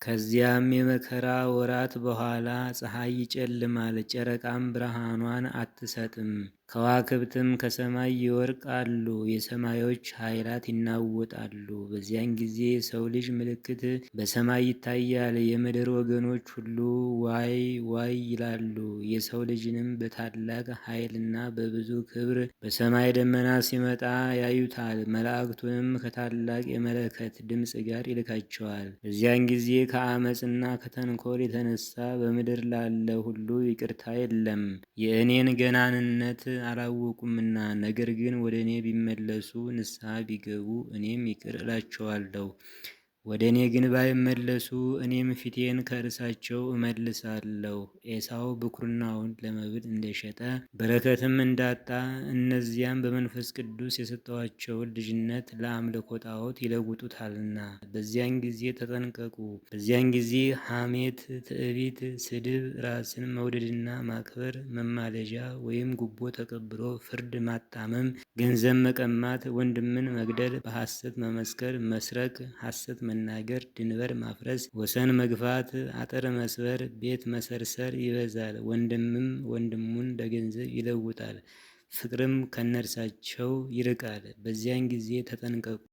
ከዚያም የመከራ ወራት በኋላ ፀሐይ ይጨልማል፣ ጨረቃም ብርሃኗን አትሰጥም፣ ከዋክብትም ከሰማይ ይወድቃሉ፣ የሰማዮች ኃይላት ይናወጣሉ። በዚያን ጊዜ የሰው ልጅ ምልክት በሰማይ ይታያል። የምድር ወገኖች ሁሉ ዋይ ዋይ ይላሉ። የሰው ልጅንም በታላቅ ኃይልና በብዙ ክብር በሰማይ ደመና ሲመጣ ያዩታል። መላእክቱንም ከታላቅ የመለከት ድምፅ ጋር ይልካቸዋል። በዚያን ጊዜ ከአመፅና ከተንኮል የተነሳ በምድር ላለ ሁሉ ይቅርታ የለም፣ የእኔን ገናንነት አላወቁምና። ነገር ግን ወደ እኔ ቢመለሱ ንስሐ ቢገቡ እኔም ይቅር እላቸዋለሁ። ወደ እኔ ግን ባይመለሱ እኔም ፊቴን ከእርሳቸው እመልሳለሁ። ኤሳው ብኩርናውን ለመብል እንደሸጠ በረከትም እንዳጣ፣ እነዚያም በመንፈስ ቅዱስ የሰጠኋቸውን ልጅነት ለአምልኮ ጣዖት ይለውጡታልና በዚያን ጊዜ ተጠንቀቁ። በዚያን ጊዜ ሐሜት፣ ትዕቢት፣ ስድብ፣ ራስን መውደድና ማክበር፣ መማለጃ ወይም ጉቦ ተቀብሎ ፍርድ ማጣመም፣ ገንዘብ መቀማት፣ ወንድምን መግደል፣ በሐሰት መመስከር፣ መስረቅ፣ ሐሰት መናገር፣ ድንበር ማፍረስ፣ ወሰን መግፋት፣ አጥር መስበር፣ ቤት መሰርሰር ይበዛል። ወንድምም ወንድሙን ለገንዘብ ይለውጣል፣ ፍቅርም ከነርሳቸው ይርቃል። በዚያን ጊዜ ተጠንቀቁ።